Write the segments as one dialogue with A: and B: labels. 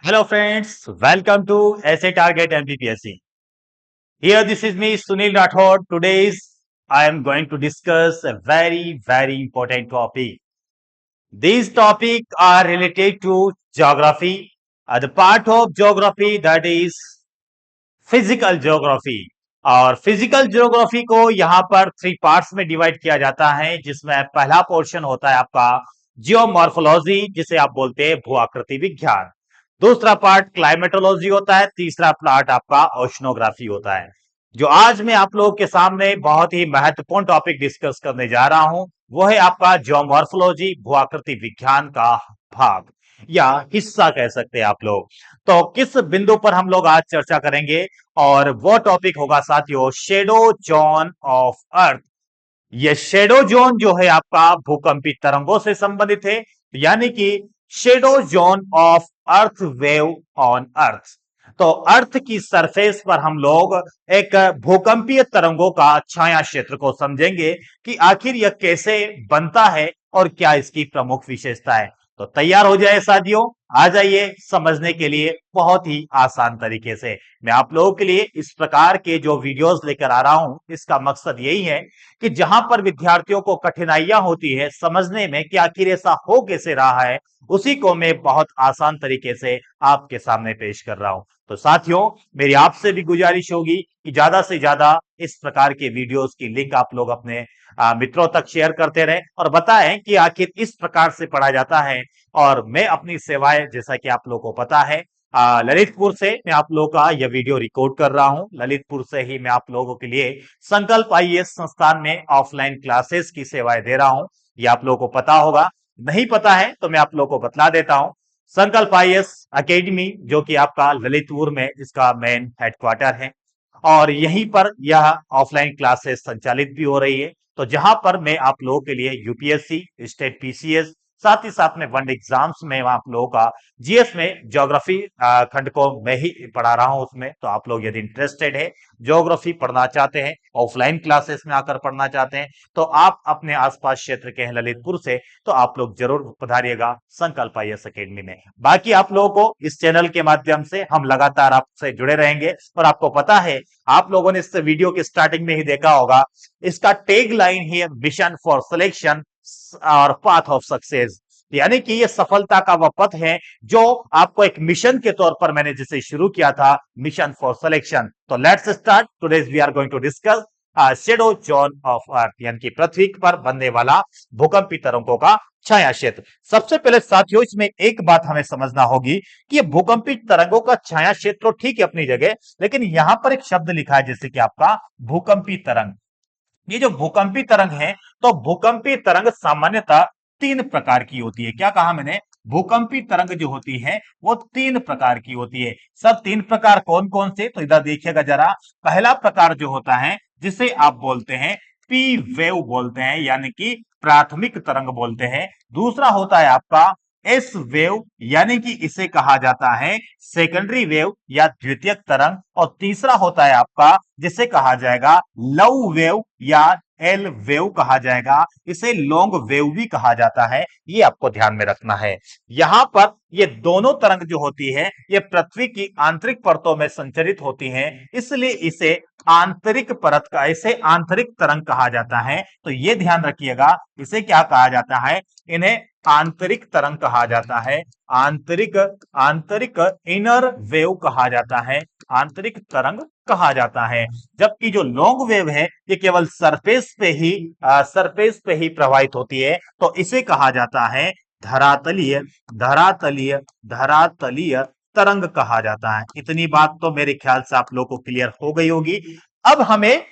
A: Hello friends, welcome to Essay Target MPPSC. Here this is me Sunil Rathod. I am going to discuss a very important topic. These topics are related to geography, the part of geography that is physical geography. और physical geography को यहाँ पर three parts में divide किया जाता है, जिसमें पहला पोर्शन होता है आपका जियोमॉर्फोलॉजी, जिसे आप बोलते हैं भू आकृति विज्ञान। दूसरा पार्ट क्लाइमेटोलॉजी होता है। तीसरा पार्ट आपका ओशनोग्राफी होता है। जो आज मैं आप लोगों के सामने बहुत ही महत्वपूर्ण टॉपिक डिस्कस करने जा रहा हूं, वो है आपका जियोमॉर्फोलॉजी, भू आकृति विज्ञान का भाग या हिस्सा कह सकते हैं आप लोग। तो किस बिंदु पर हम लोग आज चर्चा करेंगे, और वो टॉपिक होगा साथियों शेडो जोन ऑफ अर्थ। ये शेडो जोन जो है आपका भूकंपी तरंगों से संबंधित है, यानी कि shadow zone of earth wave on earth. तो अर्थ की सरफेस पर हम लोग एक भूकंपीय तरंगों का छाया क्षेत्र को समझेंगे कि आखिर यह कैसे बनता है और क्या इसकी प्रमुख विशेषता है। तो तैयार हो जाए साथियों, आ जाइए समझने के लिए बहुत ही आसान तरीके से। मैं आप लोगों के लिए इस प्रकार के जो वीडियोस लेकर आ रहा हूं, इसका मकसद यही है कि जहां पर विद्यार्थियों को कठिनाइयां होती है समझने में कि आखिर ऐसा हो कैसे रहा है, उसी को मैं बहुत आसान तरीके से आपके सामने पेश कर रहा हूं। तो साथियों, मेरी आपसे भी गुजारिश होगी कि ज्यादा से ज्यादा इस प्रकार के वीडियोस की लिंक आप लोग अपने मित्रों तक शेयर करते रहे और बताएं कि आखिर इस प्रकार से पढ़ा जाता है। और मैं अपनी सेवाएं, जैसा कि आप लोगों को पता है, ललितपुर से मैं आप लोगों का यह वीडियो रिकॉर्ड कर रहा हूं। ललितपुर से ही मैं आप लोगों के लिए संकल्प आईएएस संस्थान में ऑफलाइन क्लासेस की सेवाएं दे रहा हूं। ये आप लोगों को पता होगा, नहीं पता है तो मैं आप लोगों को बतला देता हूं। संकल्प आईएएस अकेडमी, जो कि आपका ललितपुर में इसका मेन हेडक्वार्टर है, और यहीं पर यह ऑफलाइन क्लासेस संचालित भी हो रही है। तो जहां पर मैं आप लोगों के लिए यूपीएससी, स्टेट पीसीएस, साथ ही साथ में वन एग्जाम्स में आप लोगों का जीएस में ज्योग्राफी खंड को मैं ही पढ़ा रहा हूं उसमें। तो आप लोग यदि इंटरेस्टेड है, ज्योग्राफी पढ़ना चाहते हैं, ऑफलाइन क्लासेस में आकर पढ़ना चाहते हैं, तो आप अपने आसपास क्षेत्र के हैं ललितपुर से, तो आप लोग जरूर पधारिएगा संकल्प आईएएस अकेडमी में। बाकी आप लोगों को इस चैनल के माध्यम से हम लगातार आपसे जुड़े रहेंगे। और आपको पता है, आप लोगों ने इस वीडियो की स्टार्टिंग में ही देखा होगा, इसका टैग लाइन है मिशन फॉर सिलेक्शन और पाथ ऑफ सक्सेस, यानी कि ये सफलता का वह पथ है जो आपको एक मिशन के तौर पर मैंने जिसे शुरू किया था, मिशन फॉर सिलेक्शन। तो let's start. Today we are going to discuss shadow zone of earth, यानी कि पृथ्वी पर बनने वाला भूकंपी तरंगों का छाया क्षेत्र। सबसे पहले साथियों, इसमें एक बात हमें समझना होगी कि ये भूकंपी तरंगों का छाया क्षेत्र ठीक है अपनी जगह, लेकिन यहां पर एक शब्द लिखा है जैसे कि आपका भूकंपी तरंग। ये जो भूकंपी तरंग है, तो भूकंपी तरंग सामान्यतः तीन प्रकार की होती है। क्या कहा मैंने? भूकंपी तरंग जो होती है वो तीन प्रकार की होती है। सब तीन प्रकार कौन कौन से, तो इधर देखिएगा जरा। पहला प्रकार जो होता है, जिसे आप बोलते हैं पी वेव बोलते हैं, यानी कि प्राथमिक तरंग बोलते हैं। दूसरा होता है आपका एस वेव, यानी कि इसे कहा जाता है सेकेंडरी वेव या द्वितीयक तरंग। और तीसरा होता है आपका जिसे कहा जाएगा लव वेव या एल वेव कहा जाएगा, इसे लॉन्ग वेव भी कहा जाता है। ये आपको ध्यान में रखना है। यहां पर ये दोनों तरंग जो होती है, ये पृथ्वी की आंतरिक परतों में संचरित होती हैं, इसलिए इसे आंतरिक परत का, इसे आंतरिक तरंग कहा जाता है। तो ये ध्यान रखिएगा, इसे क्या कहा जाता है? इन्हें आंतरिक तरंग कहा जाता है। आंतरिक आंतरिक इनर वेव कहा जाता है, आंतरिक तरंग कहा जाता है। जबकि जो लॉन्ग वेव है, ये केवल सरफेस पे ही प्रवाहित होती है, तो इसे कहा जाता है धरातलीय धरातलीय धरातलीय तरंग कहा जाता है। इतनी बात तो मेरे ख्याल से आप लोगों को क्लियर हो गई होगी। अब हमें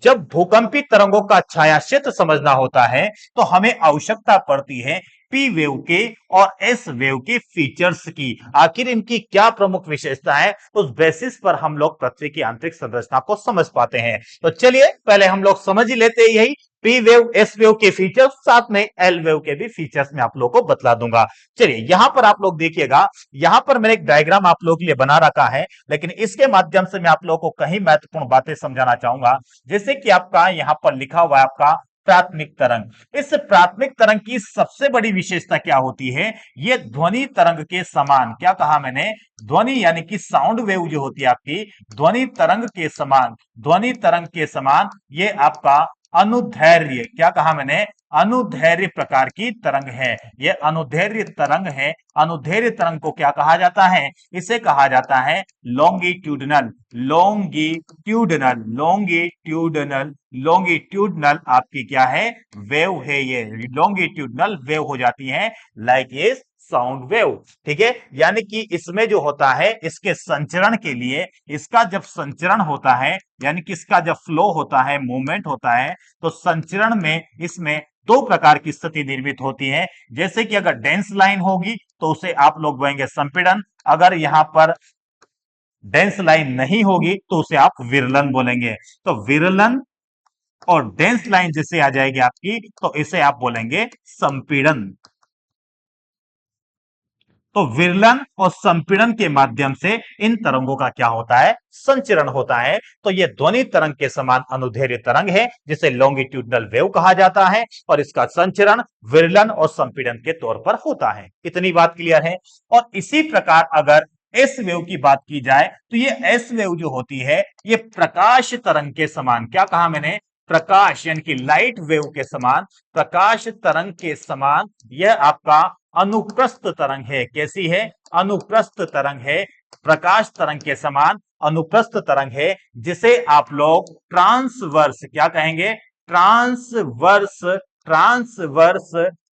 A: जब भूकंपी तरंगों का छाया क्षेत्र समझना होता है, तो हमें आवश्यकता पड़ती है पी वेव के और एस वेव के फीचर्स की। आखिर इनकी क्या प्रमुख विशेषता है, उस बेसिस पर हम लोग पृथ्वी की आंतरिक संरचना को समझ पाते हैं। तो चलिए पहले हम लोग समझ ही लेते हैं यही पी वेव एस वेव के फीचर्स, साथ में एल वेव के भी फीचर्स मैं आप लोगों को बतला दूंगा। चलिए यहां पर आप लोग देखिएगा, यहां पर मैंने एक डायग्राम आप लोगों के लिए बना रखा है, लेकिन इसके माध्यम से मैं आप लोगों को कई महत्वपूर्ण बातें समझाना चाहूंगा। जैसे कि आपका यहां पर लिखा हुआ है आपका प्राथमिक तरंग। इस प्राथमिक तरंग की सबसे बड़ी विशेषता क्या होती है? ये ध्वनि तरंग के समान, क्या कहा मैंने? ध्वनि यानी कि साउंड वेव जो होती है आपकी, ध्वनि तरंग के समान, ध्वनि तरंग के समान ये आपका अनुदैर्घ्य, क्या कहा मैंने? अनुदैर्घ्य प्रकार की तरंग है। ये अनुदैर्घ्य तरंग है। अनुदैर्घ्य तरंग को क्या कहा जाता है? इसे कहा जाता है लॉन्गिट्यूडनल, लॉन्गिट्यूडनल, लॉन्गिट्यूडनल, लॉन्गिट्यूडनल आपकी क्या है? वेव है। ये लॉन्गिट्यूडनल वेव हो जाती है, लाइक ए साउंड वेव। ठीक है, यानी कि इसमें जो होता है, इसके संचरण के लिए, इसका जब संचरण होता है यानी कि इसका जब फ्लो होता है, मूवमेंट होता है, तो संचरण में इसमें दो प्रकार की स्थिति निर्मित होती है। जैसे कि अगर डेंस लाइन होगी तो उसे आप लोग बोलेंगे संपीड़न, अगर यहां पर डेंस लाइन नहीं होगी तो उसे आप विरलन बोलेंगे। तो विरलन और डेंस लाइन जैसे आ जाएगी आपकी, तो इसे आप बोलेंगे संपीड़न। तो विरलन और संपीड़न के माध्यम से इन तरंगों का क्या होता है? संचरण होता है। तो यह ध्वनि तरंग के समान अनुदैर्घ्य तरंग है, जिसे लॉन्गिट्यूडनल वेव कहा जाता है, और इसका संचरण विरलन और संपीड़न के तौर पर होता है। इतनी बात क्लियर है। और इसी प्रकार अगर एस वेव की बात की जाए तो ये एस वेव जो होती है, ये प्रकाश तरंग के समान, क्या कहा मैंने? प्रकाश यानी कि लाइट वेव के समान, प्रकाश तरंग के समान यह आपका अनुप्रस्थ तरंग है। कैसी है? अनुप्रस्थ तरंग है। प्रकाश तरंग के समान अनुप्रस्थ तरंग है, जिसे आप लोग ट्रांसवर्स क्या कहेंगे? ट्रांसवर्स, ट्रांसवर्स,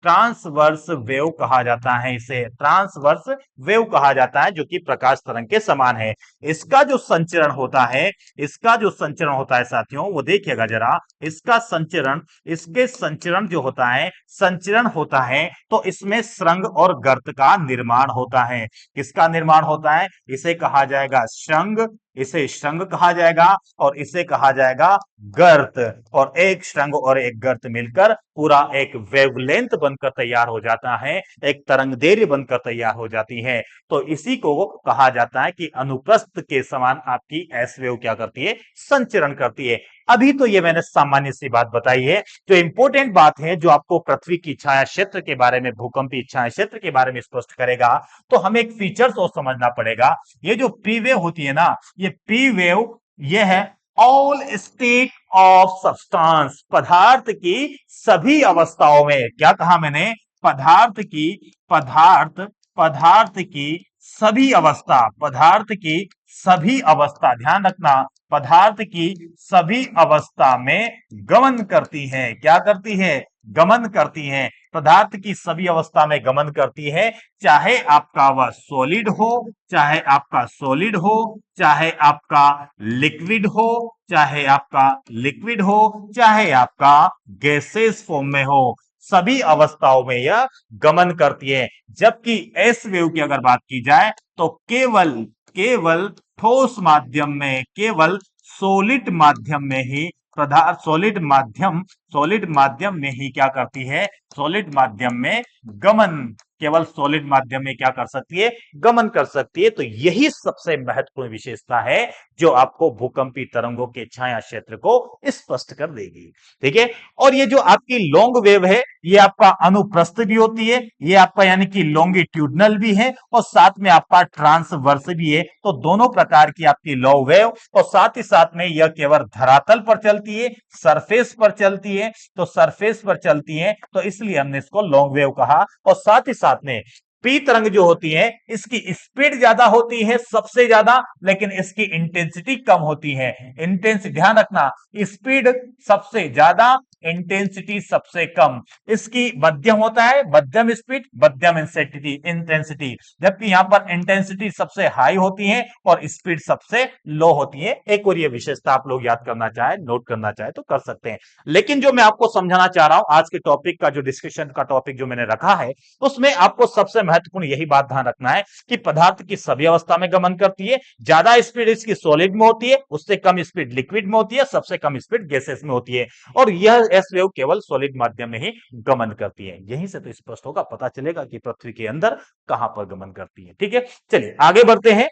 A: ट्रांसवर्स वेव कहा जाता है। इसे ट्रांसवर्स वेव कहा जाता है, जो कि प्रकाश तरंग के समान है। इसका जो संचरण होता है, इसका जो संचरण होता है साथियों, वो देखिएगा जरा, इसका संचरण, इसके संचरण जो होता है, संचरण होता है तो इसमें श्रृंग और गर्त का निर्माण होता है। किसका निर्माण होता है? इसे कहा जाएगा श्रृंग, इसे श्रृंग कहा जाएगा, और इसे कहा जाएगा गर्त। और एक श्रृंग और एक गर्त मिलकर पूरा एक वेवलेंथ बनकर तैयार हो जाता है, एक तरंगदैर्घ्य बनकर तैयार हो जाती है। तो इसी को कहा जाता है कि अनुप्रस्थ के समान आपकी एस वेव क्या करती है? संचरण करती है। अभी तो ये मैंने सामान्य सी बात बताई है। जो इंपॉर्टेंट बात है, जो आपको पृथ्वी की छाया क्षेत्र के बारे में, भूकंपीय छाया क्षेत्र के बारे में स्पष्ट करेगा, तो हमें एक फीचर्स और समझना पड़ेगा। ये जो पी वेव होती है ना, ये पी वेव, ये है ऑल स्टेट ऑफ सब्सटेंस, पदार्थ की सभी अवस्थाओं में। क्या कहा मैंने? पदार्थ की, पदार्थ, पदार्थ की सभी अवस्था, पदार्थ की सभी अवस्था, ध्यान रखना, पदार्थ की सभी अवस्था में गमन करती है। क्या करती है? गमन करती है। पदार्थ की सभी अवस्था में गमन करती है, चाहे आपका वह सॉलिड हो, चाहे आपका सॉलिड हो, चाहे आपका लिक्विड हो, चाहे आपका लिक्विड हो, चाहे आपका गैसेस फॉर्म में हो, सभी अवस्थाओं में यह गमन करती है। जबकि एस वेव की अगर बात की जाए तो केवल, केवल ठोस माध्यम में, केवल सॉलिड माध्यम में ही पदार्थ, सॉलिड माध्यम, सॉलिड माध्यम में ही क्या करती है? सॉलिड माध्यम में गमन, केवल सॉलिड माध्यम में क्या कर सकती है? गमन कर सकती है। तो यही सबसे महत्वपूर्ण विशेषता है, जो आपको भूकंपी तरंगों के छाया क्षेत्र को स्पष्ट कर देगी। ठीक है। और ये जो आपकी लॉन्ग वेव है, ये आपका अनुप्रस्थ भी होती है, ये आपका यानी कि लॉन्गिट्यूडनल भी है, और साथ में आपका ट्रांसवर्स भी है। तो दोनों प्रकार की आपकी लॉन्ग वेव, और साथ ही साथ में यह केवल धरातल पर चलती है, सरफेस पर चलती है। तो सरफेस पर चलती है, तो इसलिए हमने इसको लॉन्ग वेव कहा। और साथ ही साथ में पी तरंग जो होती है, इसकी स्पीड ज्यादा होती है सबसे ज्यादा, लेकिन इसकी इंटेंसिटी कम होती है। इंटेंसिटी, ध्यान रखना, स्पीड सबसे ज्यादा, इंटेंसिटी सबसे कम। इसकी मध्यम होता है, मध्यम स्पीड, मध्यम इंटेंसिटी, जबकि यहां पर इंटेंसिटी सबसे हाई होती है और स्पीड सबसे लो होती है। एक और ये विशेषता आप लोग याद करना चाहे, नोट करना चाहे तो कर सकते हैं। लेकिन जो मैं आपको समझाना चाह रहा हूं, आज के टॉपिक का जो डिस्कशन का टॉपिक जो मैंने रखा है, उसमें आपको सबसे महत्वपूर्ण यही बात ध्यान रखना है कि पदार्थ की सभी अवस्था में गमन करती है। ज्यादा स्पीड इसकी सॉलिड में होती है, उससे कम स्पीड लिक्विड में होती है, सबसे कम स्पीड गैसेस में होती है। और यह एस वेव केवल सॉलिड माध्यम में ही गमन करती है। यहीं से तो स्पष्ट होगा, पता चलेगा कि पृथ्वी के अंदर कहां पर गमन करती है। ठीक है, चलिए आगे बढ़ते हैं।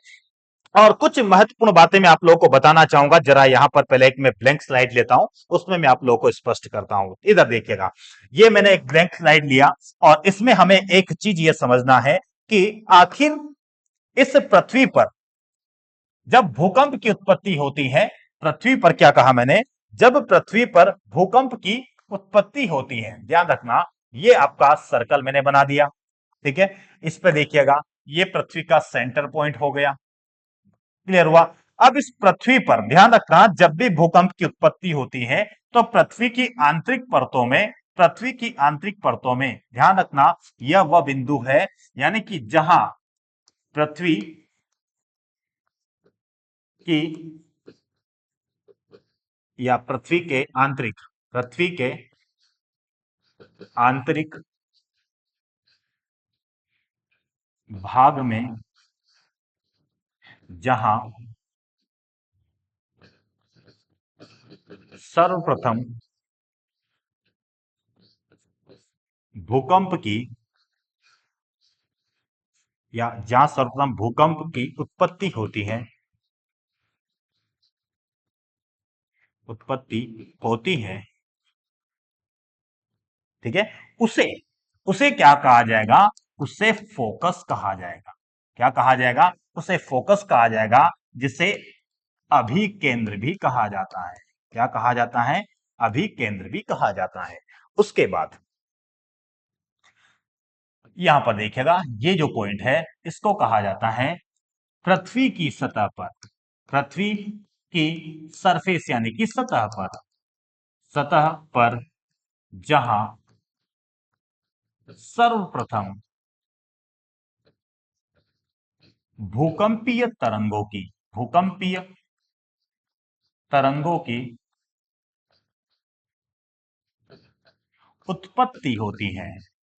A: और कुछ महत्वपूर्ण बातें मैं आप लोगों को बताना चाहूंगा। जरा यहां पर पहले एक मैं ब्लैंक स्लाइड लेता हूं, उसमें मैं आप लोगों को स्पष्ट करता हूं। इधर देखिएगा, ये मैंने एक ब्लैंक स्लाइड लिया और इसमें हमें एक चीज ये समझना है कि आखिर इस पृथ्वी पर जब भूकंप की उत्पत्ति होती है, पृथ्वी पर क्या कहा मैंने, जब पृथ्वी पर भूकंप की उत्पत्ति होती है, ध्यान रखना ये आपका सर्कल मैंने बना दिया, ठीक है। इस पे देखिएगा, ये पृथ्वी का सेंटर पॉइंट हो गया, क्लियर हुआ। अब इस पृथ्वी पर ध्यान रखना, जब भी भूकंप की उत्पत्ति होती है तो पृथ्वी की आंतरिक परतों में, पृथ्वी की आंतरिक परतों में ध्यान रखना, यह वह बिंदु है यानी कि जहां पृथ्वी की या पृथ्वी के आंतरिक भाग में जहां सर्वप्रथम भूकंप की या जहां सर्वप्रथम भूकंप की उत्पत्ति होती है, उत्पत्ति होती है, ठीक है, उसे उसे क्या कहा जाएगा, उसे फोकस कहा जाएगा। क्या कहा जाएगा, उसे फोकस कहा जाएगा, जिसे अभिकेंद्र भी कहा जाता है। क्या कहा जाता है, अभिकेंद्र भी कहा जाता है। उसके बाद यहां पर देखिएगा, ये जो पॉइंट है इसको कहा जाता है पृथ्वी की सतह पर, पृथ्वी की सरफेस यानी कि सतह पर, सतह पर जहां सर्वप्रथम भूकंपीय तरंगों की, भूकंपीय तरंगों की उत्पत्ति होती है।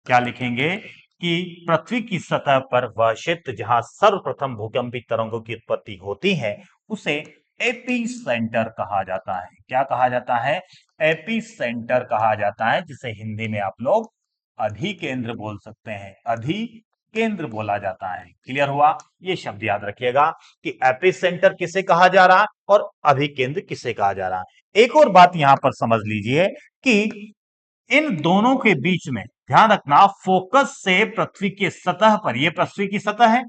A: क्या लिखेंगे कि पृथ्वी की सतह पर वह क्षेत्र जहां सर्वप्रथम भूकंपी तरंगों की उत्पत्ति होती है, उसे एपी सेंटर कहा जाता है। क्या कहा जाता है, एपी सेंटर कहा जाता है, जिसे हिंदी में आप लोग अधिकेंद्र बोल सकते हैं, अधिकेंद्र बोला जाता है। क्लियर हुआ, ये शब्द याद रखिएगा कि एपी सेंटर किसे कहा जा रहा और अभिकेंद्र किसे कहा जा रहा। एक और बात यहां पर समझ लीजिए कि इन दोनों के बीच में ध्यान रखना, फोकस से पृथ्वी की सतह पर, यह पृथ्वी की सतह है,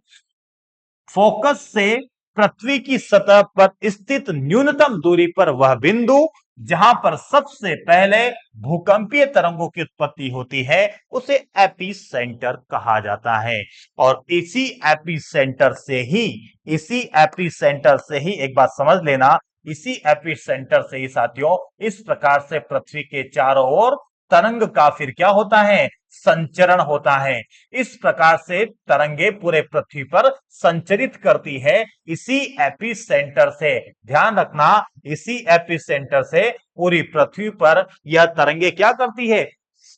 A: फोकस से पृथ्वी की सतह पर स्थित न्यूनतम दूरी पर वह बिंदु जहां पर सबसे पहले भूकंपीय तरंगों की उत्पत्ति होती है, उसे एपी सेंटर कहा जाता है। और इसी एपी सेंटर से ही, इसी एपी सेंटर से ही एक बात समझ लेना, इसी एपी सेंटर से ही साथियों इस प्रकार से पृथ्वी के चारों ओर तरंग का फिर क्या होता है, संचरण होता है। इस प्रकार से तरंगे पूरे पृथ्वी पर संचरित करती है, इसी एपी सेंटर से, ध्यान रखना, इसी एपी सेंटर से पूरी पृथ्वी पर यह तरंगे क्या करती है,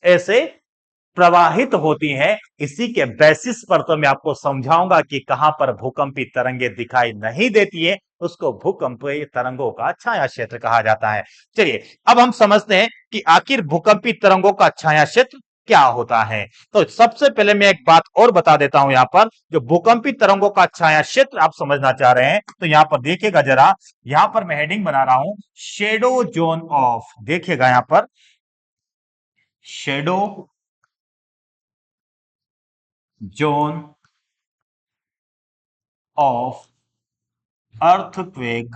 A: ऐसे प्रवाहित होती हैं। इसी के बेसिस पर तो मैं आपको समझाऊंगा कि कहां पर भूकंपी तरंगे दिखाई नहीं देती है, उसको भूकंपीय तरंगों का छाया क्षेत्र कहा जाता है। चलिए अब हम समझते हैं कि आखिर भूकंपी तरंगों का छाया क्षेत्र क्या होता है। तो सबसे पहले मैं एक बात और बता देता हूं, यहां पर जो भूकंपी तरंगों का छाया क्षेत्र आप समझना चाह रहे हैं, तो यहां पर देखिएगा जरा, यहां पर मैं हेडिंग बना रहा हूं शेडो जोन ऑफ, देखिएगा यहां पर shadow zone of earthquake,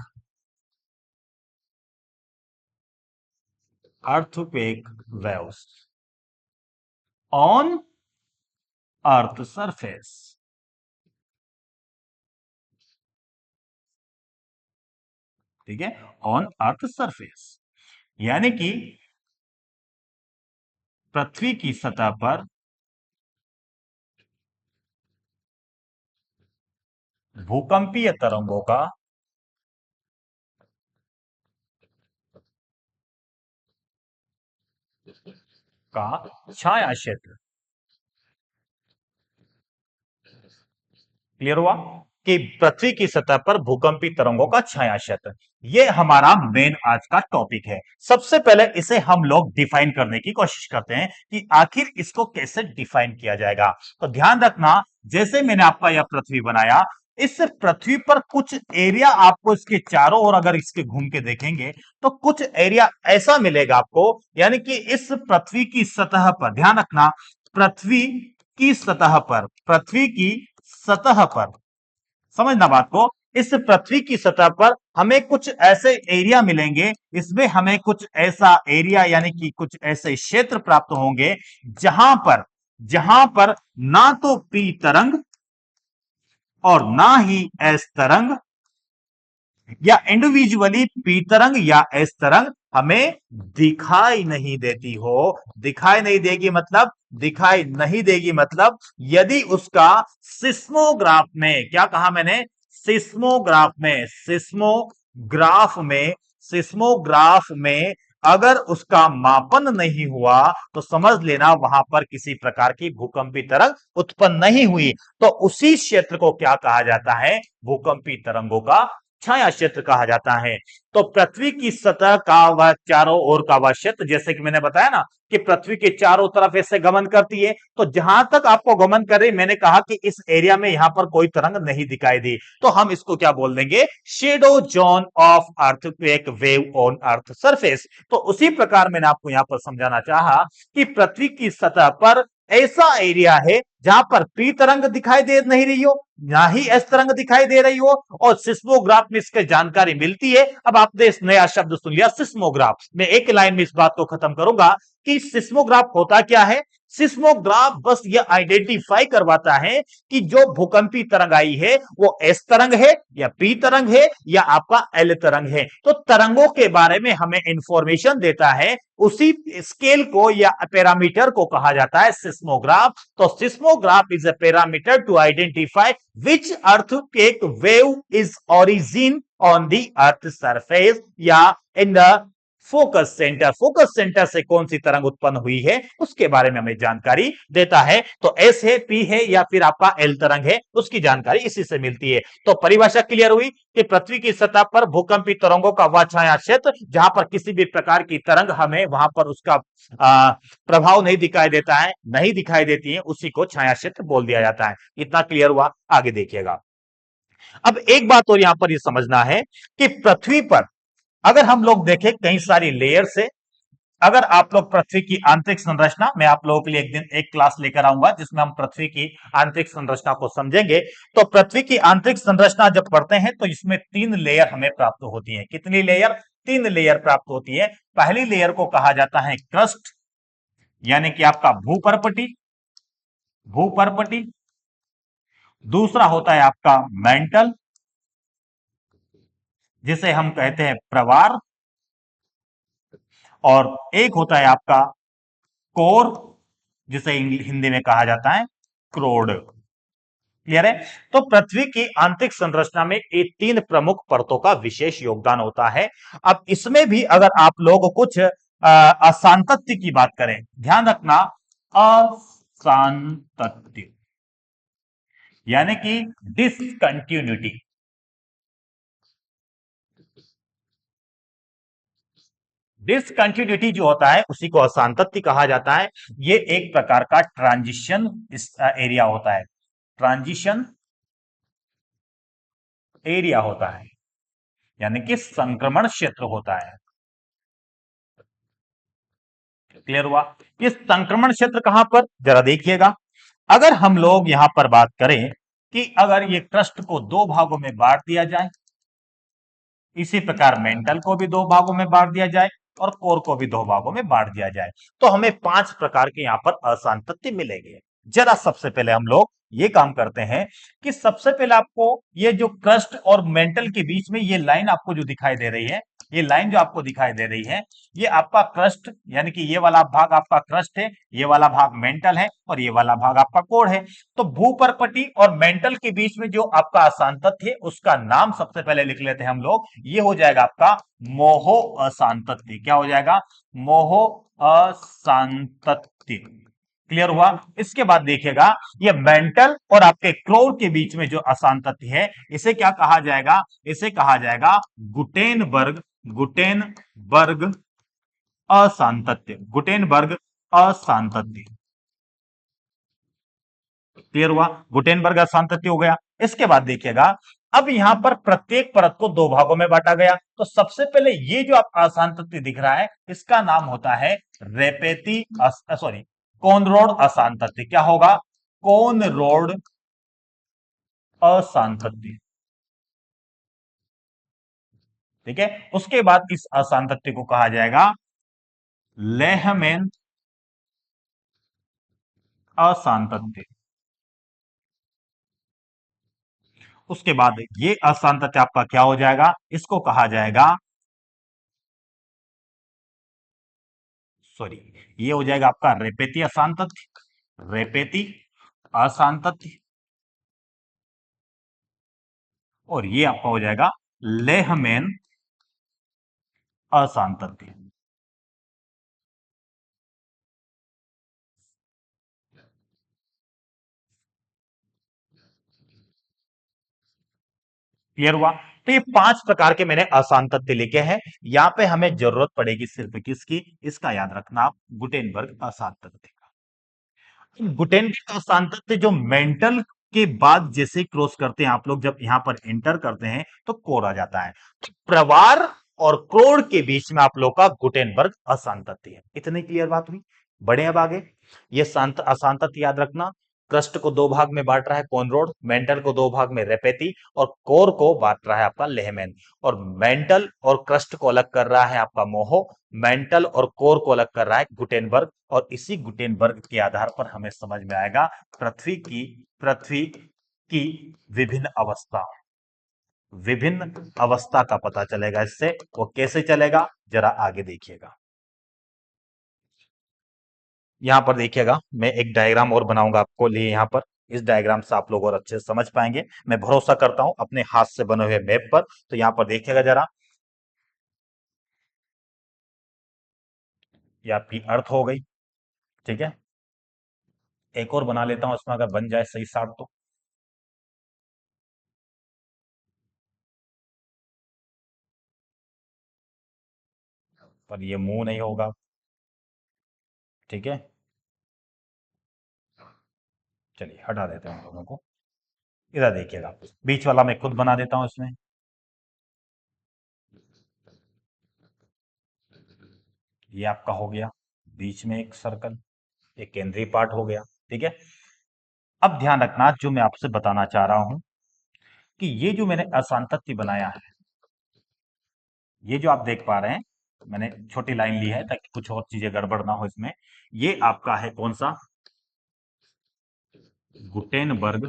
A: earthquake waves on earth surface, ठीक है, ऑन अर्थ सरफेस, यानी कि पृथ्वी की सतह पर भूकंपीय तरंगों का छाया क्षेत्र। क्लियर हुआ कि पृथ्वी की सतह पर भूकंपी तरंगों का छाया क्षेत्र, ये हमारा मेन आज का टॉपिक है। सबसे पहले इसे हम लोग डिफाइन करने की कोशिश करते हैं कि आखिर इसको कैसे डिफाइन किया जाएगा। तो ध्यान रखना, जैसे मैंने आपका यह पृथ्वी बनाया, इस पृथ्वी पर कुछ एरिया आपको इसके चारों ओर अगर इसके घूम के देखेंगे तो कुछ एरिया ऐसा मिलेगा आपको, यानी कि इस पृथ्वी की सतह पर, ध्यान रखना, पृथ्वी की सतह पर, पृथ्वी की सतह पर, समझना बात को, इस पृथ्वी की सतह पर हमें कुछ ऐसे एरिया मिलेंगे, इसमें हमें कुछ ऐसा एरिया यानी कि कुछ ऐसे क्षेत्र प्राप्त होंगे जहां पर ना तो पी तरंग और ना ही एस तरंग या इंडिविजुअली पी तरंग या एस तरंग हमें दिखाई नहीं देती हो। दिखाई नहीं देगी मतलब, दिखाई नहीं देगी मतलब यदि उसका सिस्मोग्राफ में, क्या कहा मैंने, सिस्मोग्राफ में, सिस्मोग्राफ में अगर उसका मापन नहीं हुआ तो समझ लेना वहां पर किसी प्रकार की भूकंपी तरंग उत्पन्न नहीं हुई। तो उसी क्षेत्र को क्या कहा जाता है, भूकंपी तरंगों का छाया क्षेत्र कहा जाता है। तो पृथ्वी की सतह का वह चारों ओर का वह क्षेत्र, जैसे कि मैंने बताया ना कि पृथ्वी के चारों तरफ ऐसे गमन करती है, तो जहां तक आपको गमन कर रही, मैंने कहा कि इस एरिया में यहां पर कोई तरंग नहीं दिखाई दी, तो हम इसको क्या बोल देंगे, shadow zone of earthquake wave on earth surface. तो उसी प्रकार मैंने आपको यहां पर समझाना चाहा कि पृथ्वी की सतह पर ऐसा एरिया है जहां पर पी तरंग दिखाई दे नहीं रही हो, ना ही एस तरंग दिखाई दे रही हो, और सिस्मोग्राफ में इसकी जानकारी मिलती है। अब आपने इस नया शब्द सुन लिया, सिस्मोग्राफ। मैं एक लाइन में इस बात को खत्म करूंगा कि सिस्मोग्राफ होता क्या है। सिस्मोग्राफ बस ये आइडेंटिफाई करवाता है कि जो भूकंपी तरंग आई है वो एस तरंग है या पी तरंग है या आपका एल तरंग है। तो तरंगों के बारे में हमें इंफॉर्मेशन देता है, उसी स्केल को या पैरामीटर को कहा जाता है सिस्मोग्राफ। तो seismograph is a parameter to identify which earthquake wave is origin on the earth surface या in the focus centre, focus centre से कौन सी तरंग उत्पन्न हुई है उसके बारे में हमें जानकारी देता है। तो एस है, पी है या फिर आपका एल तरंग है, उसकी जानकारी इसी से मिलती है। तो परिभाषा क्लियर हुई कि पृथ्वी की सतह पर भूकंपी तरंगों का वह छाया क्षेत्र जहां पर किसी भी प्रकार की तरंग हमें वहां पर उसका प्रभाव नहीं दिखाई देता है, नहीं दिखाई देती है, उसी को छाया क्षेत्र बोल दिया जाता है। इतना क्लियर हुआ, आगे देखिएगा। अब एक बात और यहां पर यह समझना है कि पृथ्वी पर अगर हम लोग देखें कई सारी लेयर से, अगर आप लोग पृथ्वी की आंतरिक संरचना, मैं आप लोगों के लिए एक दिन एक क्लास लेकर आऊंगा जिसमें हम पृथ्वी की आंतरिक संरचना को समझेंगे। तो पृथ्वी की आंतरिक संरचना जब पढ़ते हैं तो इसमें 3 लेयर हमें प्राप्त होती है। कितनी लेयर, 3 लेयर प्राप्त होती है। पहली लेयर को कहा जाता है क्रस्ट, यानी कि आपका भूपरपटी, भूपरपटी। दूसरा होता है आपका मेंटल, जिसे हम कहते हैं प्रवार, और एक होता है आपका कोर, जिसे हिंदी में कहा जाता है क्रोड। क्लियर है। तो पृथ्वी की आंतरिक संरचना में ये 3 प्रमुख परतों का विशेष योगदान होता है। अब इसमें भी अगर आप लोग कुछ असांतत्य की बात करें, ध्यान रखना, असांतत्य यानी कि डिसकंटिन्यूटी, डिसकंटिन्यूटी जो होता है उसी को असांतत्य कहा जाता है। ये एक प्रकार का ट्रांजिशन एरिया होता है, ट्रांजिशन एरिया होता है, यानी कि संक्रमण क्षेत्र होता है। क्लियर हुआ। ये संक्रमण क्षेत्र कहां पर, जरा देखिएगा। अगर हम लोग यहां पर बात करें कि अगर ये क्रस्ट को 2 भागों में बांट दिया जाए, इसी प्रकार मेंटल को भी 2 भागों में बांट दिया जाए और कोर को भी 2 भागों में बांट दिया जाए, तो हमें 5 प्रकार के यहां पर असांतत्य मिलेंगे। जरा सबसे पहले हम लोग ये काम करते हैं कि सबसे पहले आपको ये जो क्रस्ट और मेंटल के बीच में ये लाइन आपको जो दिखाई दे रही है, ये लाइन जो आपको दिखाई दे रही है, ये आपका क्रस्ट, यानी कि ये वाला भाग आपका क्रस्ट है, ये वाला भाग मेंटल है और ये वाला भाग आपका कोर है। तो भूपरपटी और मेंटल के बीच में जो आपका असांतत्य है उसका नाम सबसे पहले लिख लेते हैं हम लोग, ये हो जाएगा आपका मोहो असांतत्य। क्या हो जाएगा, मोहो असांतत्य। क्लियर हुआ। इसके बाद देखिएगा, ये मेंटल और आपके क्रोर के बीच में जो असांतत्य है इसे क्या कहा जाएगा, इसे कहा जाएगा गुटेनबर्ग, गुटेनबर्ग असांतत्य, गुटेनबर्ग असांतत्य। क्लियर हुआ, गुटेनबर्ग असांतत्य हो गया। इसके बाद देखिएगा, अब यहां पर प्रत्येक परत को दो भागों में बांटा गया। तो सबसे पहले ये जो आप आसान तत्व दिख रहा है, इसका नाम होता है रेपेती सॉरी कौन रोड आसान तत्व। क्या होगा? कौन रोड आसान तत्व। ठीक है। उसके बाद इस आसान तत्व को कहा जाएगा लेहमैन आसान तत्व। उसके बाद ये आसान तत्व आपका क्या हो जाएगा? इसको कहा जाएगा, सॉरी, ये हो जाएगा आपका रेपेती आसान तत्व। रेपेती आसान तत्व। और ये आपका हो जाएगा लेहमैन आसान तत्व। क्लियर हुआ? तो ये 5 प्रकार के मैंने आसान तत्व लिखे हैं। यहां पे हमें जरूरत पड़ेगी सिर्फ किसकी? इसका याद रखना आप, गुटेनबर्ग आसान तत्व का। गुटेनबर्ग आसान तत्व जो मेंटल के बाद जैसे क्रॉस करते हैं आप लोग, जब यहां पर एंटर करते हैं तो कोर आ जाता है। तो प्रवार और क्रोड के बीच में आप लोग का गुटेनबर्ग आसान तत्व है। इतनी क्लियर बात हुई? बढ़े अब आगे। ये शांत आसान तत्व याद रखना। क्रस्ट को दो भाग में बांट रहा है कॉनरोड, मेंटल को दो भाग में रेपेती, और कोर को बांट रहा है आपका लेहमैन। और मेंटल और क्रस्ट को अलग कर रहा है आपका मोहो, मेंटल और कोर को अलग कर रहा है गुटेनबर्ग। और इसी गुटेनबर्ग के आधार पर हमें समझ में आएगा पृथ्वी की विभिन्न अवस्था, विभिन्न अवस्था का पता चलेगा इससे। वो कैसे चलेगा, जरा आगे देखिएगा। यहां पर देखिएगा, मैं एक डायग्राम और बनाऊंगा आपको लिए यहां पर। इस डायग्राम से आप लोग और अच्छे से समझ पाएंगे, मैं भरोसा करता हूं अपने हाथ से बने हुए मैप पर। तो यहां पर देखिएगा जरा, ये आपकी अर्थ हो गई। ठीक है। एक और बना लेता हूं, इसमें अगर बन जाए सही साट तो। पर ये मुंह नहीं होगा। ठीक है, चलिए हटा देते हैं उन लोगों को। इधर देखिएगा, बीच वाला मैं खुद बना देता हूं इसमें। ये आपका हो गया बीच में एक सर्कल, एक केंद्रीय पार्ट हो गया। ठीक है। अब ध्यान रखना, जो मैं आपसे बताना चाह रहा हूं कि ये जो मैंने असांतत्य बनाया है, ये जो आप देख पा रहे हैं, मैंने छोटी लाइन ली है ताकि कुछ और चीजें गड़बड़ ना हो इसमें। ये आपका है कौन सा? गुटेनबर्ग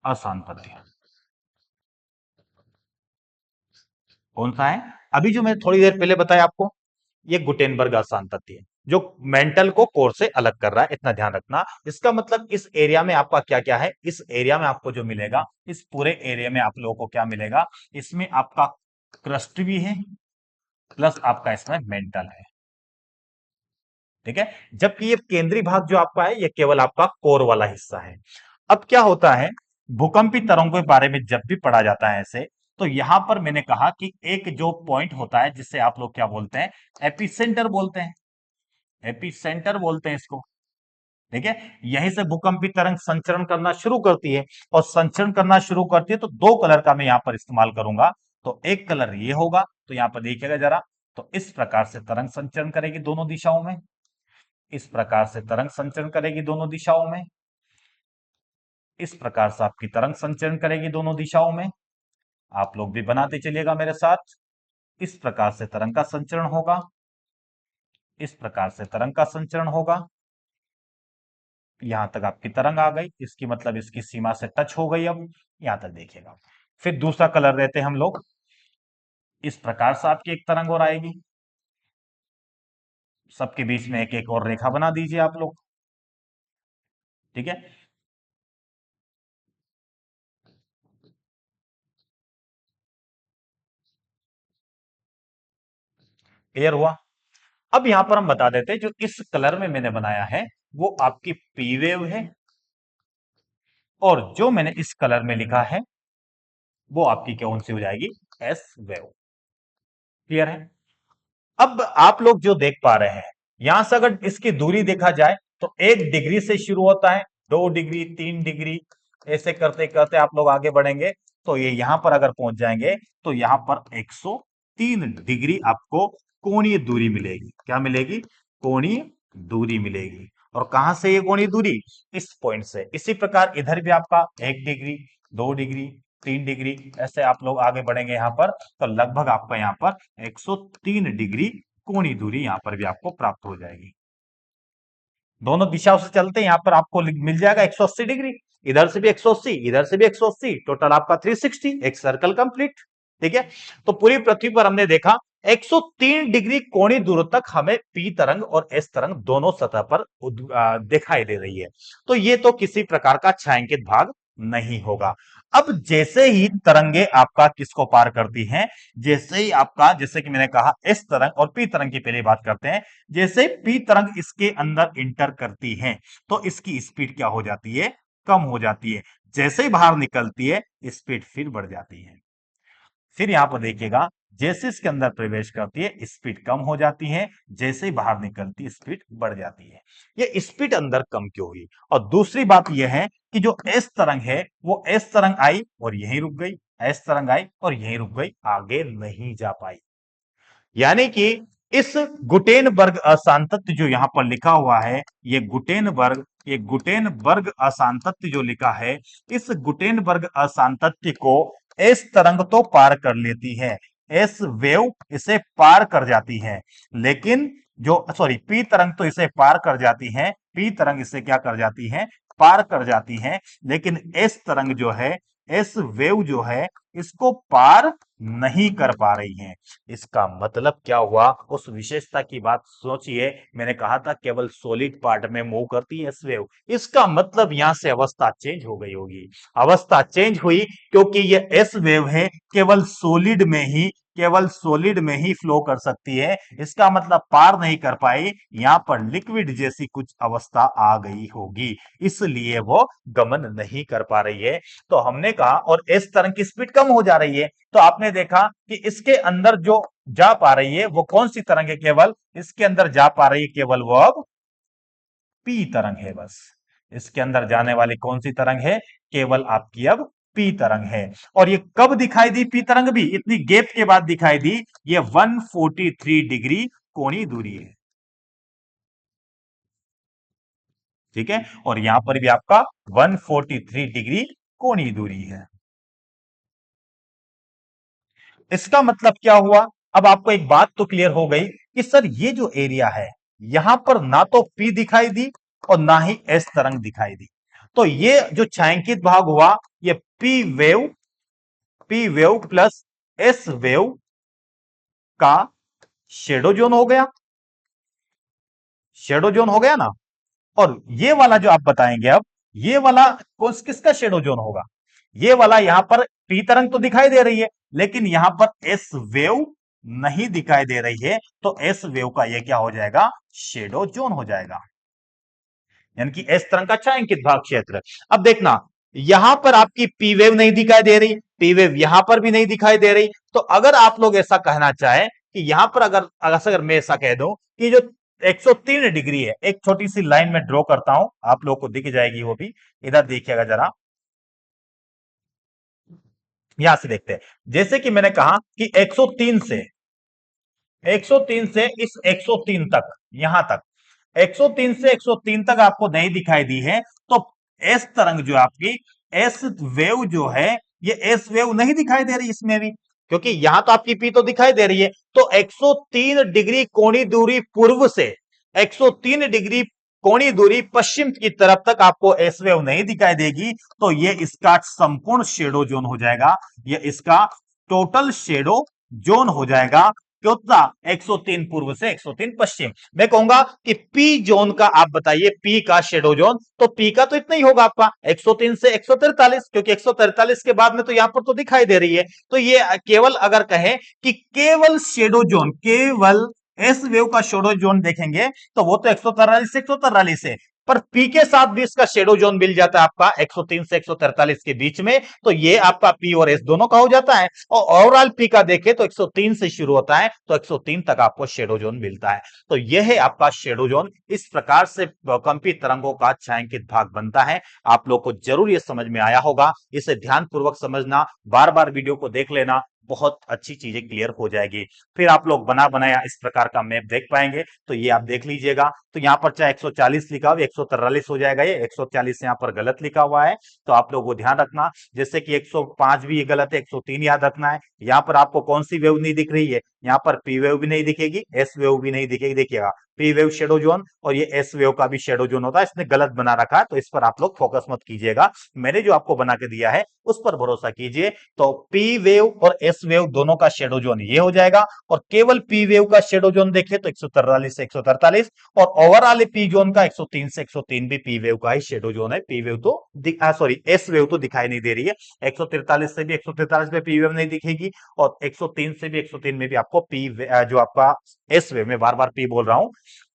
A: असांतत्य। कौन सा है? अभी जो मैंने थोड़ी देर पहले बताया आपको, ये गुटेनबर्ग असांतत्य है, जो मेंटल को कोर से अलग कर रहा है। इतना ध्यान रखना। इसका मतलब इस एरिया में आपका क्या क्या है? इस एरिया में आपको जो मिलेगा, इस पूरे एरिया में आप लोगों को क्या मिलेगा? इसमें आपका क्रस्ट भी है, प्लस आपका इसमें मेंटल है। ठीक है। जबकि ये केंद्रीय भाग जो आपका है, ये केवल आपका कोर वाला हिस्सा है। अब क्या होता है, भूकंपी तरंगों के बारे में जब भी पढ़ा जाता है ऐसे, तो यहां पर मैंने कहा कि एक जो पॉइंट होता है जिससे आप लोग क्या बोलते हैं? एपिसेंटर बोलते हैं। एपिसेंटर बोलते हैं इसको। ठीक है। यहीं से भूकंपी तरंग संचरण करना शुरू करती है। और संचरण करना शुरू करती है तो दो कलर का मैं यहां पर इस्तेमाल करूंगा। तो एक कलर ये होगा, तो यहां पर देखिएगा जरा। तो इस प्रकार से तरंग संचरण करेगी दोनों दिशाओं में। इस प्रकार से तरंग संचरण करेगी दोनों दिशाओं में। इस प्रकार से आपकी तरंग संचरण करेगी दोनों दिशाओं में। आप लोग भी बनाते चलिएगा मेरे साथ। इस प्रकार से तरंग का संचरण होगा। इस प्रकार से तरंग का संचरण होगा। यहां तक आपकी तरंग आ गई, इसकी मतलब इसकी सीमा से टच हो गई। अब यहां तक देखिएगा। फिर दूसरा कलर देते हैं हम लोग। इस प्रकार से आपकी एक तरंग और आएगी। सबके बीच में एक एक और रेखा बना दीजिए आप लोग। ठीक है। क्लियर हुआ? अब यहां पर हम बता देते हैं, जो इस कलर में मैंने बनाया है वो आपकी पी वेव है, और जो मैंने इस कलर में लिखा है वो आपकी कौन सी हो जाएगी? S wave. क्लियर है? अब आप लोग जो देख पा रहे हैं, यहां से अगर इसकी दूरी देखा जाए तो 1 डिग्री से शुरू होता है, 2 डिग्री, 3 डिग्री, ऐसे करते करते आप लोग आगे बढ़ेंगे तो ये यहां पर अगर पहुंच जाएंगे तो यहां पर 103 डिग्री आपको कोणीय दूरी मिलेगी। क्या मिलेगी? कोणीय दूरी मिलेगी। और कहां से ये कोणीय दूरी? इस पॉइंट से। इसी प्रकार इधर भी आपका 1 डिग्री, 2 डिग्री, 3 डिग्री, ऐसे आप लोग आगे बढ़ेंगे यहां पर तो लगभग आपका यहां पर 103 डिग्री कोणीय दूरी यहां पर भी आपको प्राप्त हो जाएगी। दोनों दिशाओं से चलते हैं यहां पर आपको मिल जाएगा 180 डिग्री। इधर से भी 180, इधर से भी 180, टोटल आपका 360, एक सर्कल कंप्लीट। ठीक है, तो पूरी पृथ्वी पर हमने देखा 103 डिग्री कोणीय दूरी तक हमें पी तरंग और एस तरंग दोनों सतह पर दिखाई दे रही है। तो ये तो किसी प्रकार का छायांकित भाग नहीं होगा। अब जैसे ही तरंगे आपका किसको पार करती हैं, जैसे ही आपका, जैसे कि मैंने कहा एस तरंग और पी तरंग की पहले बात करते हैं। जैसे पी तरंग इसके अंदर इंटर करती है तो इसकी स्पीड क्या हो जाती है? कम हो जाती है। जैसे ही बाहर निकलती है स्पीड फिर बढ़ जाती है। फिर यहां पर देखिएगा, जैसे इसके अंदर प्रवेश करती है स्पीड कम हो जाती है, जैसे ही बाहर निकलती है स्पीड बढ़ जाती है। ये स्पीड अंदर कम क्यों हुई? और दूसरी बात यह है कि जो एस तरंग है वो एस तरंग आई और यहीं रुक गई, एस तरंग आई और यहीं रुक गई, आगे नहीं जा पाई। यानी कि इस गुटेनबर्ग अशांतत्य जो यहां पर लिखा हुआ है, ये गुटेनबर्ग अशांतत्य जो लिखा है, इस गुटेनबर्ग अशांतत्य को एस तरंग तो पार कर लेती है, एस वेव इसे पार कर जाती है, लेकिन जो सॉरी पी तरंग तो इसे पार कर जाती है, पी तरंग इसे क्या कर जाती है? पार कर जाती है। लेकिन एस तरंग जो है, एस वेव जो है, इसको पार नहीं कर पा रही है। इसका मतलब क्या हुआ? उस विशेषता की बात सोचिए। मैंने कहा था केवल सॉलिड पार्ट में मूव करती है एस वेव। इसका मतलब यहां से अवस्था चेंज हो गई होगी। अवस्था चेंज हुई क्योंकि ये एस वेव है, केवल सॉलिड में ही फ्लो कर सकती है। इसका मतलब पार नहीं कर पाई, यहां पर लिक्विड जैसी कुछ अवस्था आ गई होगी, इसलिए वो गमन नहीं कर पा रही है। तो हमने कहा, और एस तरंग की स्पीड कम हो जा रही है, तो आपने देखा कि इसके अंदर जो जा पा रही है वो कौन सी तरंग है? केवल इसके अंदर जा पा रही है केवल वो अब पी तरंग है बस। इसके अंदर जाने वाली कौन सी तरंग है? केवल आपकी अब पी तरंग है। और ये कब दिखाई दी पी तरंग? भी इतनी गैप के बाद दिखाई दी। ये 143 डिग्री कोणीय दूरी है। ठीक है, और यहां पर भी आपका 143 डिग्री कोणीय दूरी है। इसका मतलब क्या हुआ? अब आपको एक बात तो क्लियर हो गई कि सर ये जो एरिया है, यहां पर ना तो पी दिखाई दी और ना ही एस तरंग दिखाई दी। तो ये जो छायांकित भाग हुआ, ये P wave plus S wave का शेडो जोन हो गया। शेडो जोन हो गया ना। और ये वाला जो आप बताएंगे अब, ये वाला किसका शेडो जोन होगा? ये वाला यहां पर पी तरंग तो दिखाई दे रही है, लेकिन यहां पर एस वेव नहीं दिखाई दे रही है, तो एस वेव का ये क्या हो जाएगा? शेडो जोन हो जाएगा। यानी कि एस तरंग का छायांकित भाग क्षेत्र। अब देखना, यहां पर आपकी पी वेव नहीं दिखाई दे रही, पी वेव यहां पर भी नहीं दिखाई दे रही। तो अगर आप लोग ऐसा कहना चाहें कि यहां पर अगर मैं ऐसा कह दूं कि जो 103 डिग्री है, एक छोटी सी लाइन में ड्रॉ करता हूं, आप लोग को दिख जाएगी वो भी। इधर देखिएगा जरा, यहां से देखते हैं। जैसे कि मैंने कहा कि 103 से इस 103 तक, यहां तक 103 से 103 तक आपको नहीं दिखाई दी है, तो एस तरंग जो आपकी, एस वेव जो है, ये एस वेव नहीं दिखाई दे रही इसमें भी, क्योंकि यहां तो आपकी पी तो दिखाई दे रही है। तो 103 डिग्री कोणीय दूरी पूर्व से 103 डिग्री कोणीय दूरी पश्चिम की तरफ तक आपको एस वेव नहीं दिखाई देगी। तो ये इसका संपूर्ण शेडो जोन हो जाएगा, ये इसका टोटल शेडो जोन हो जाएगा। कितना? 103 पूर्व से 103 पश्चिम। मैं कहूंगा कि पी जोन का आप बताइए, पी का शेडो जोन, तो पी का तो इतना ही होगा आपका 103 से 143, क्योंकि 143 के बाद में तो यहां पर तो दिखाई दे रही है। तो ये केवल अगर कहें कि केवल शेडो जोन, केवल एस वेव का शेडो जोन देखेंगे तो वो तो 143 से 143 है। पर पी के साथ भी इसका शेडो जोन मिल जाता है आपका 103 से 143 के बीच में, तो ये आपका पी और एस दोनों का हो जाता है। और ओवरऑल पी का देखें तो 103 से शुरू होता है, तो 103 तक आपको शेडो जोन मिलता है। तो यह है आपका शेडो जोन। इस प्रकार से कंपित तरंगों का छायांकित भाग बनता है। आप लोग को जरूर ये समझ में आया होगा। इसे ध्यानपूर्वक समझना, बार बार वीडियो को देख लेना, बहुत अच्छी चीजें क्लियर हो जाएगी। फिर आप लोग बना बनाया इस प्रकार का मैप देख पाएंगे। तो ये आप देख लीजिएगा। तो यहाँ पर चाहे 140 लिखा हो, 143 हो जाएगा। ये 140 यहाँ पर गलत लिखा हुआ है, तो आप लोग वो ध्यान रखना। जैसे कि 105 भी ये गलत है, 103 याद रखना है। यहाँ पर आपको कौन सी वेव नहीं दिख रही है, यहाँ पर पी वेव भी नहीं दिखेगी, एस वेव भी नहीं दिखेगी। देखिएगा, पी वेव शेडो जोन और ये एस वेव का भी शेडो जोन होता है। इसने गलत बना रखा है, तो इस पर आप लोग फोकस मत कीजिएगा। मैंने जो आपको बना के दिया है उस पर भरोसा कीजिए। तो पी वेव और एस वेव दोनों का शेडो जोन ये हो जाएगा। और केवल पी वेव का शेडो जोन देखें तो 143 से 143, और ओवरऑल पी जोन का 103 से 103 भी पी वेव का ही शेडो जोन है। पी वेव तो सॉरी, एस वेव तो दिखाई नहीं दे रही है। 143 से भी 143 में पी वेव नहीं दिखेगी, और 103 से भी 103 में भी आपको पी जो आपका एस वेव, में बार बार पी बोल रहा हूं,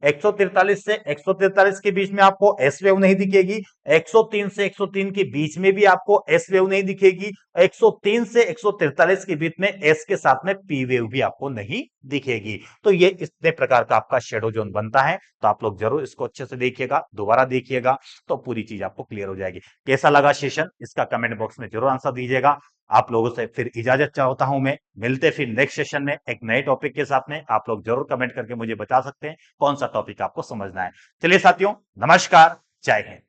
A: 143 से 143 के बीच में आपको एस वेव नहीं दिखेगी। 103 से 103 के बीच में भी आपको एस वेव नहीं दिखेगी। 103 से 143 के बीच में एस के साथ में पी वेव भी आपको नहीं दिखेगी। तो ये इतने प्रकार का आपका शेडो जोन बनता है। तो आप लोग जरूर इसको अच्छे से देखिएगा, दोबारा देखिएगा, तो पूरी चीज आपको क्लियर हो जाएगी। कैसा लगा सेशन, इसका कमेंट बॉक्स में जरूर आंसर दीजिएगा। आप लोगों से फिर इजाजत चाहता हूं मैं। मिलते फिर नेक्स्ट सेशन में एक नए टॉपिक के साथ में। आप लोग जरूर कमेंट करके मुझे बता सकते हैं कौन सा टॉपिक आपको समझना है। चलिए साथियों, नमस्कार, जय हिंद।